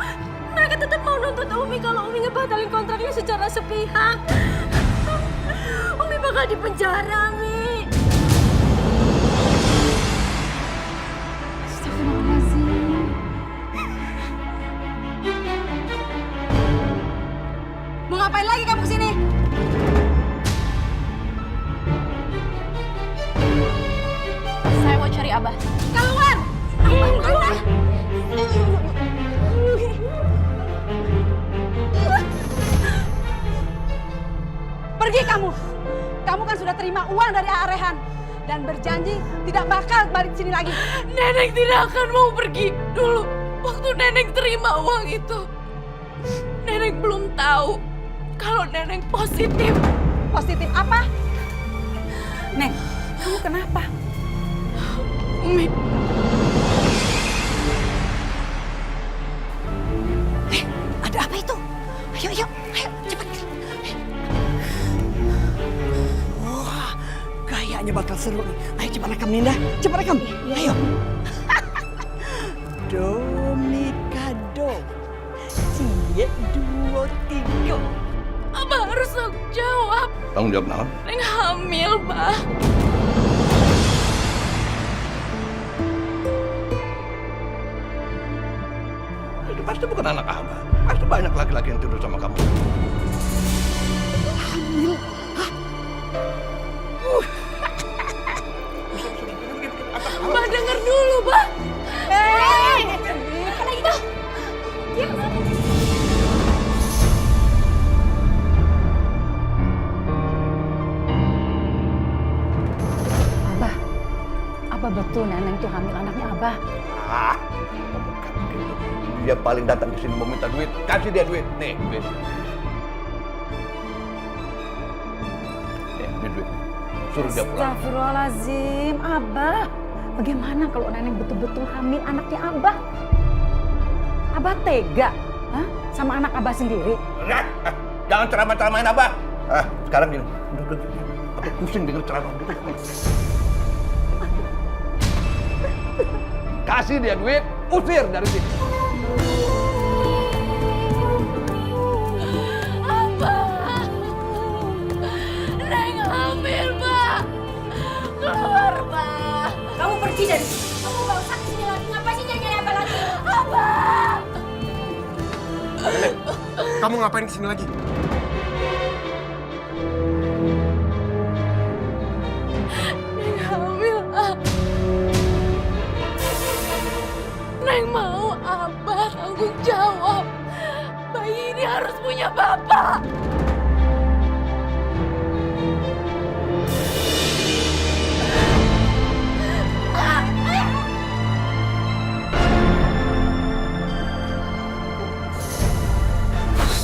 nuntut Umi kalau Umi ngebatalin kontraknya secara sepihak. Umi bakal dipenjara, Mi. Mau ngapain lagi kamu kesini? Saya mau cari Abah. Keluar! Keluar! Pergi kamu! Kamu kan sudah terima uang dari Arehan dan berjanji tidak bakal balik sini lagi. Nenek tidak akan mau pergi. Dulu waktu Nenek terima uang itu, Nenek belum tahu kalau Nenek positif. Positif apa? Neng, kamu kenapa? Umi. Ada apa itu? Ayo, cepat. Wah, kayaknya bakal seru nih. Ayo cepat rekam, Ninda. Cepat rekam. Ayo. 2, 3. Abah harus tanggung jawab. Tanggung jawab naon? Neng hamil, Bah. Itu pasti bukan anak Abah. Pasti banyak laki-laki yang tidur sama kamu. Hamil? Bah, denger dulu, Bah. Karena itu. Abah betul Neneng tuh hamil anaknya Abah. Ah, bukan begitu. Dia paling datang ke sini mau minta duit. Kasih dia duit. Nih, duit. Nih, duit. Suruh dia pulang. Astagfirullahaladzim, Abah. Bagaimana kalau Neneng betul-betul hamil anaknya Abah? Abah tega sama anak Abah sendiri? Jangan ceramah-ceramahin Abah. Sekarang gini. Duduk. Aku pusing denger ceramah. Duduk. Kasih dia duit, usir dari sini. Abah. Neng hamil, Bah. Keluar, Bah. Kamu pergi dari sini. Kamu gak usah kesini lagi. Ngapain sih nyari Abah lagi? Abah. Nenek, kamu ngapain kesini lagi? Neng hamil, ah. Neng mau Abah tanggung jawab. Bayi ini harus punya bapak.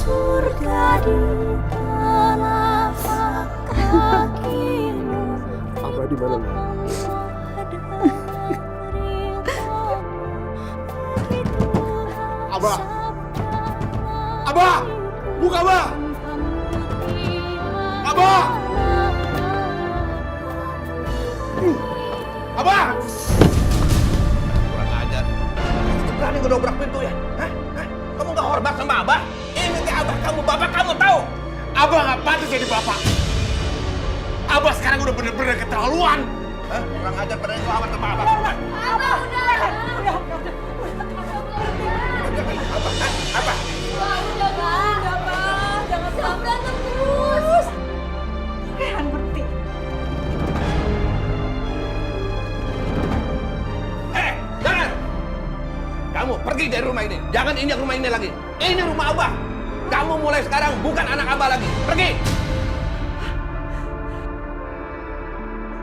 Surga di telapak kakimu. Abah di mana? Abah! Abah! Buka, Abah! Abah! Abah! Kurang ajar. Kamu berani ngedobrak pintu ya? Hah? Kamu gak hormat sama Abah? Ini ke Abah kamu, bapak kamu tahu? Abah gak patut jadi bapak. Abah sekarang udah bener-bener keterlaluan. Hah? Kurang ajar pada itu amat sama Abah. Abah udah. Apa? Udah, Bah. Jangan berantem terus. Rehan berhenti. Jangan! Kamu pergi dari rumah ini. Jangan injak rumah ini lagi. Ini rumah Abah. Kamu mulai sekarang bukan anak Abah lagi. Pergi!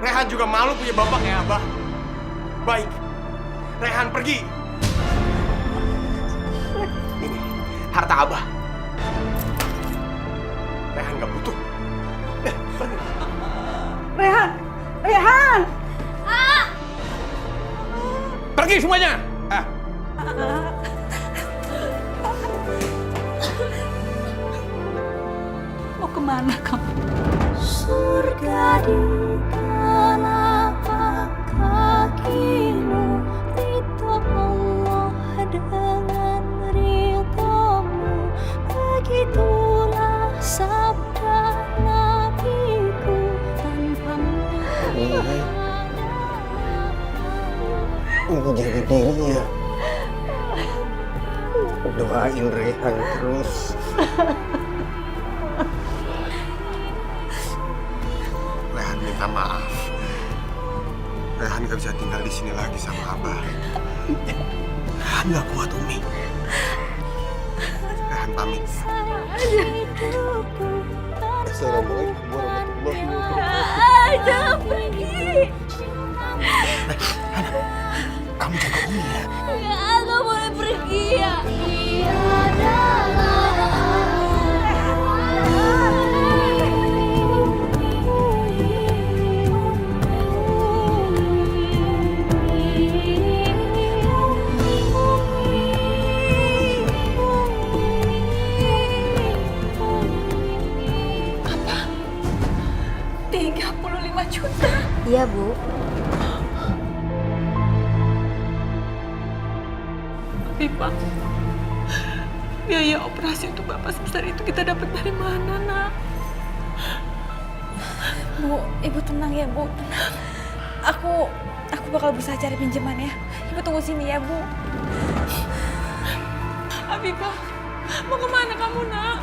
Rehan juga malu punya bapak kayak Abah. Baik, Rehan pergi. Ini harta Abah. Rehan gak butuh. Pergi. Rehan! Rehan! Pergi semuanya! Mau kemana kamu? Surga di telapak kakimu. Ridho Allah dengan ridhomu. Begitulah sabda Nabiku. Ini jaga diri ya. Doain Rehan terus. Rehan minta maaf. Rehan gak bisa tinggal di sini lagi sama Abah. Rehan gak kuat, Umi. Rehan pamit. Assalamualaikum warahmatullahi wabarakatuh. Jangan pergi. Kamu jaga Umi ya. Nggak boleh pergi ya. Apa? 35 juta? Iya, Bu. Tapi Pak, Biaya operasi untuk Bapak sebesar itu kita dapat dari mana, Nak? Bu, Ibu tenang ya, Bu. Tenang. Aku bakal berusaha cari pinjaman ya. Ibu tunggu sini ya, Bu. Afifah, mau kemana kamu, Nak?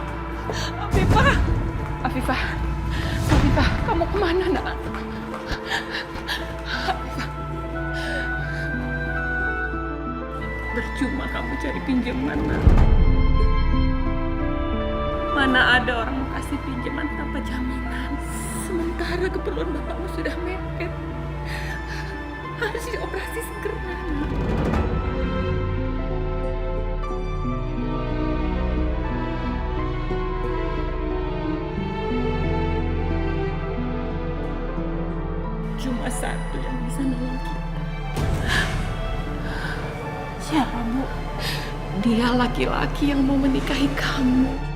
Afifah, kamu kemana, Nak? Afifah, percuma kamu cari pinjaman, Nak. Mana ada orang mau kasih pinjaman tanpa jaminan. Sementara keperluan bapakmu sudah mepet. Harus dioperasi segera. Cuma satu yang bisa nolong kita. Siapa, Bu? Dia laki-laki yang mau menikahi kamu.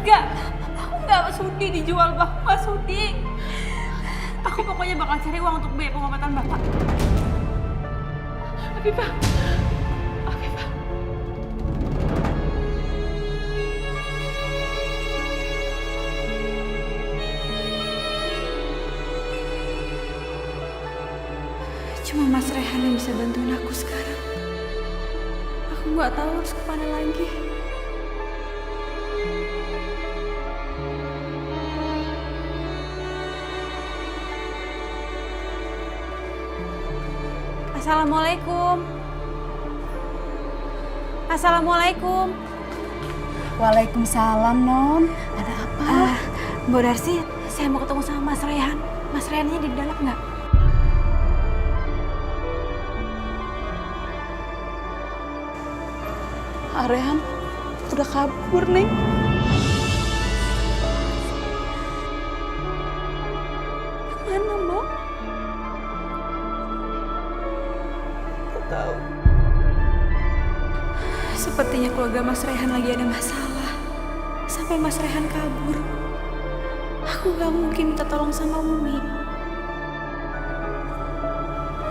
Enggak, aku nggak sudi dijual, Bapak. Nggak sudi. Aku pokoknya bakal cari uang untuk biaya pengobatan Bapak. Afifah. Cuma Mas Rehan yang bisa bantuin aku sekarang. Aku nggak tahu harus kemana lagi. Assalamualaikum. Assalamualaikum. Waalaikumsalam, Non. Ada apa? Bu Darsi, saya mau ketemu sama Mas Rehan. Mas Rehannya di dalam nggak? Rehan udah kabur, Neng. Mana, Mbak? Tahu. Sepertinya keluarga Mas Rehan lagi ada masalah. Sampai Mas Rehan kabur. Aku gak mungkin minta tolong sama Umi.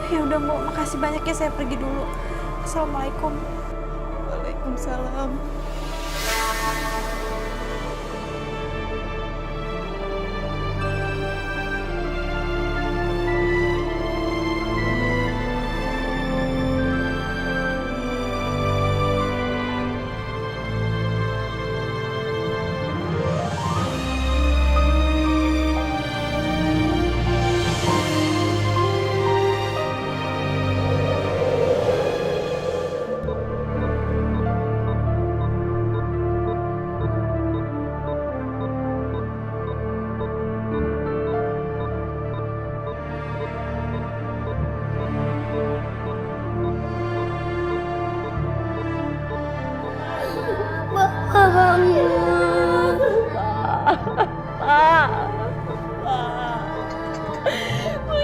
Ya udah, Bu, makasih banyak ya, saya pergi dulu. Assalamualaikum. Waalaikumsalam.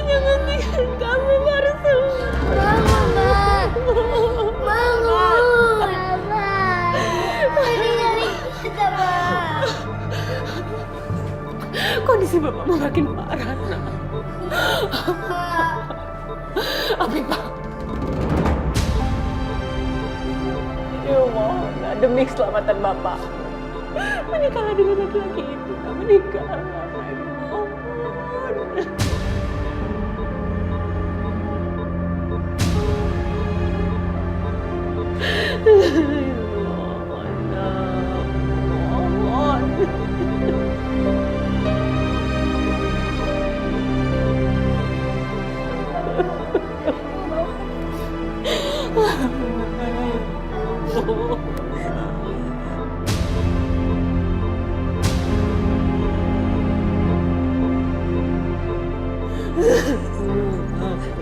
Jangan tinggalin kami, Marsu. Bangun, Mbak. Bangun. Ini nyari kita, Mbak. Kondisi Bapak makin parah, Nak. Afifah. Ya Allah, demi keselamatan Bapak. Menikahlah dengan laki-laki itu. Menikahlah.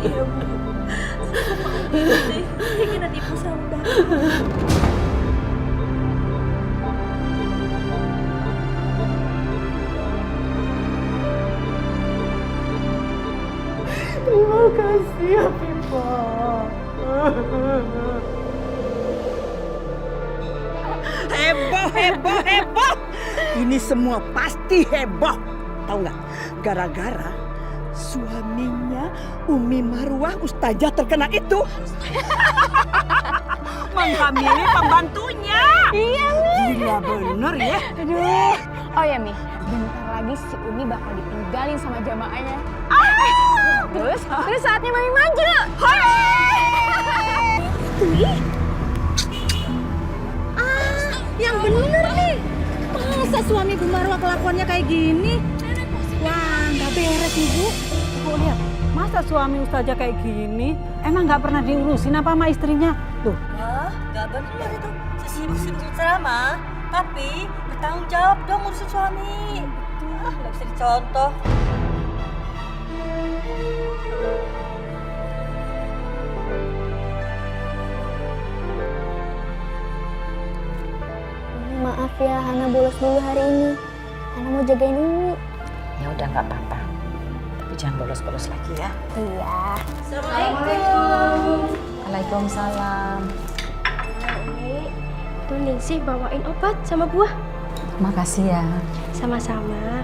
Iya, Bu. Keinginan Ibu sama Bapak. Terima kasih, Afifah. Heboh, heboh, heboh. Ini semua pasti heboh. Tahu nggak? Gara-gara suaminya Umi Marwah ustazah terkenal itu menghamili pembantunya. Iya, Mi. Gila bener ya. Aduh. Oh ya, Mi. Bentar lagi si Umi bakal ditinggalin sama jamaahnya. Terus saatnya Mami maju. Yang bener nih. Masa suami Bu Marwah kelakuannya kayak gini? Wah, nggak beres nih, Bu. Bu, lihat. Masa suami ustazah kayak gini? Emang nggak pernah diurusin apa sama istrinya? Tuh. Hah? Nggak benar itu. Sibuk-sibuk ceramah. Tapi bertanggung jawab dong ngurusin suami. Nggak bisa dicontoh. Maaf ya, Hana bolos dulu hari ini. Hana mau jagain Umi. Ya udah nggak apa-apa. Tapi jangan bolos-bolos lagi ya. Iya. Assalamualaikum. Waalaikumsalam. Umi, tuh Ningsih bawain obat sama buah. Makasih ya. Sama-sama.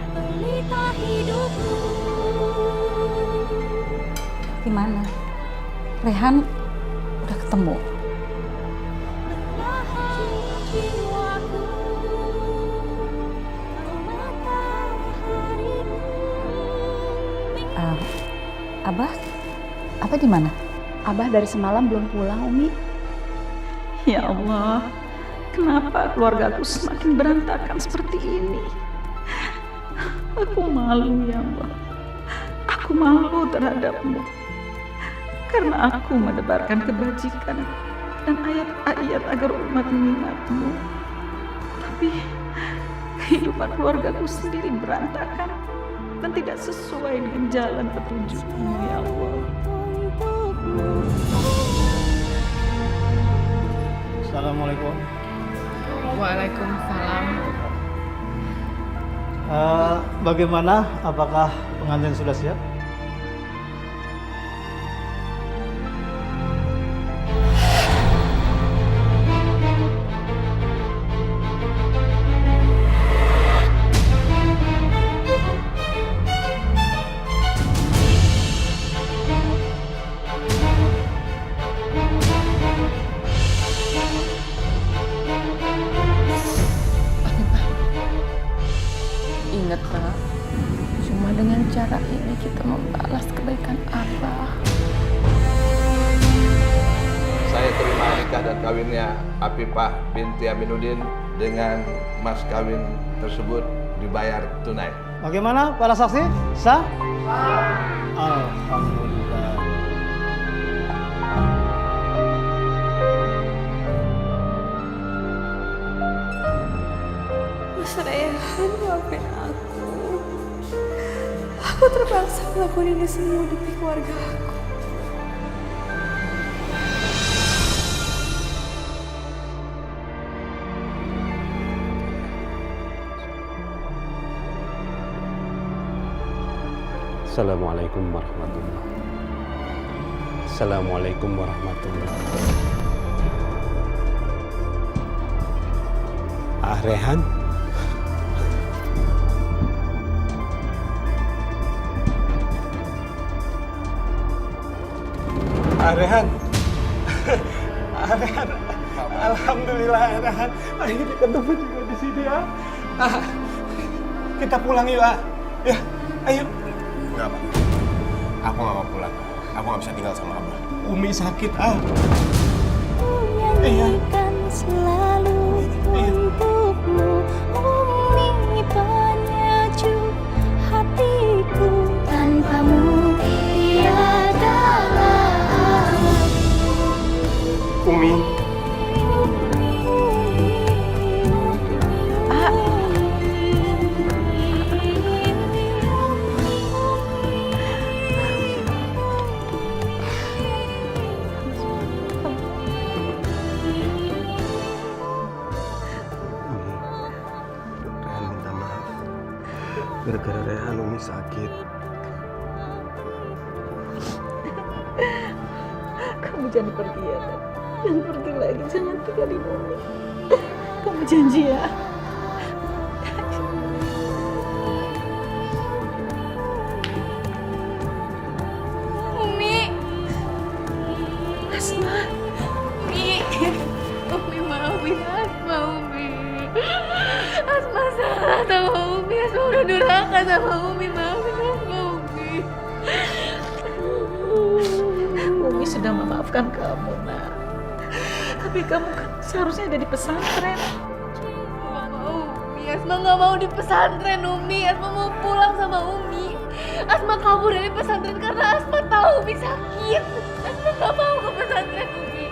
Gimana? Rehan udah ketemu? Abah di mana? Abah dari semalam belum pulang, Umi. Ya Allah, kenapa keluargaku semakin berantakan seperti ini? Aku malu ya Allah. Aku malu terhadapmu. Karena aku menebarkan kebajikan dan ayat-ayat agar umat mengingatmu. Tapi kehidupan keluargaku sendiri berantakan dan tidak sesuai dengan jalan petunjukmu ya Allah. Assalamualaikum. Waalaikumsalam. Bagaimana? Apakah pengantin sudah siap? Ingat, Pak, cuma dengan cara ini kita membalas kebaikan Abah. Saya terima nikah dan kawinnya Afifah binti Aminuddin dengan mas kawin tersebut dibayar tunai. Bagaimana para saksi? Sah? Alhamdulillah. Mas Rehan, maafin aku. Aku terpaksa melakukan ini semua demi keluarga aku. Assalamualaikum warahmatullahi wabarakatuh. Assalamualaikum warahmatullahi wabarakatuh. Rehan? Rehan. Rehan. Alhamdulillah Rehan. Akhirnya ketemu juga di sini ya. Kita pulang yuk, ya. Ayo. Enggak, Pak. Aku nggak mau pulang. Aku nggak bisa tinggal sama Abah. Umi sakit, Nyanyikan selalu untukmu, Umi penyaju hatiku. Tanpamu tiadalah Umi. Rehan minta maaf. Gara-gara Rehan Umi sakit. Kamu jangan pergi ya, Nak. Jangan pergi lagi, jangan tinggalin Umi. Kamu janji ya? Asma. Umi. Umi maafin Asma, Umi. Asma salah sama Umi. Asma udah durhaka sama Umi. Maafin Asma, Umi. Umi sudah memaafkan kamu, nak. Tapi kamu kan seharusnya ada di pesantren. Nggak mau, Umi. Asma nggak mau di pesantren, Umi. Asma mau pulang sama Umi. Asma kabur dari pesantren karena Asma tahu Umi sakit. Asma nggak mau ke pesantren, Umi.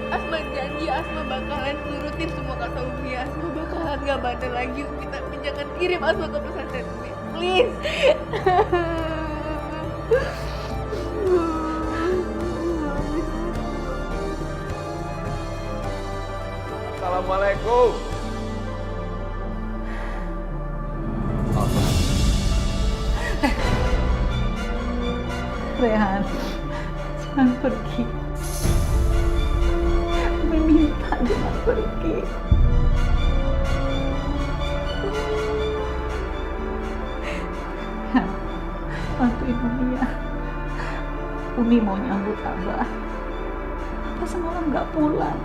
Asma janji Asma bakalan nurutin semua kata Umi. Asma bakalan nggak bandel lagi, Umi. Tapi jangan kirim Asma ke pesantren, Umi. Please. Assalamualaikum. Rehan, jangan pergi. Umi minta jangan pergi. Ya, bantuin Umi ya. Umi mau nyambut Abah. Abah semalam nggak pulang.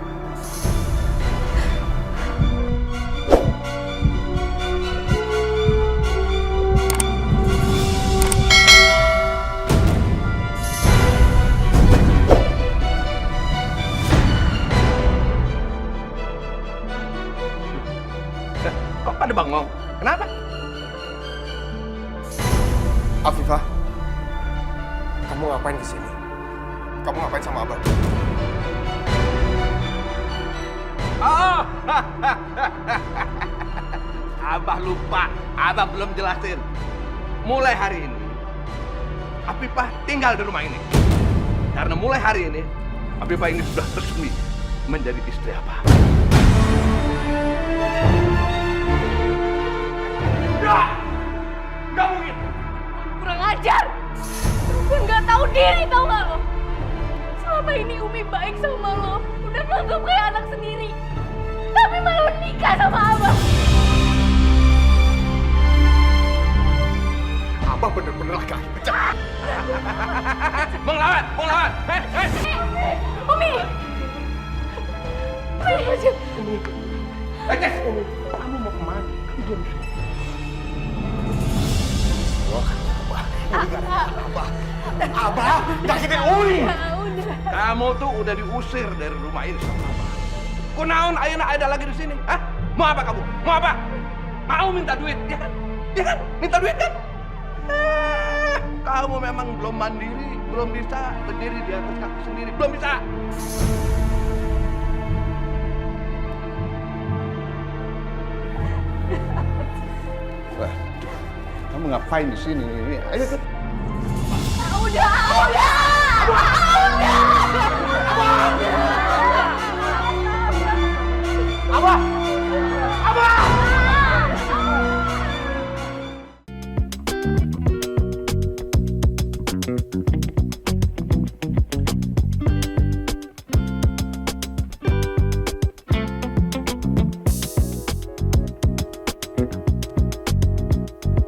Kok pada bengong? Kenapa? Afifah, kamu ngapain di sini? Kamu ngapain sama Abah? Oh, Abah lupa. Abah belum jelasin. Mulai hari ini, Afifah tinggal di rumah ini. Karena mulai hari ini, Afifah ini sudah resmi menjadi istri Abah. Nggak mungkin. Kurang ajar. Perempuan nggak tahu diri, tau nggak lo? Selama ini Umi baik sama lo, udah nganggap kayak anak sendiri. Tapi malah nikah sama Abah. Abah bener-bener laki-laki pecah. Melawan, melawan. Umi. Umi, kamu mau kemana? Kamu diam di sini. Semua karena Abah. Ini gara-gara Abah. Abah, nyakitin Umi. Kamu tuh udah diusir dari rumah ini sama Abah. Kunaon ayeuna ada lagi di sini? Hah? Mau apa kamu? Mau apa? Mau minta duit, ya kan? Ya kan? Minta duit kan? Kamu memang belum mandiri, belum bisa berdiri di atas kaki sendiri, belum bisa. Wah, kamu ngapain di sini? Ayo ikut.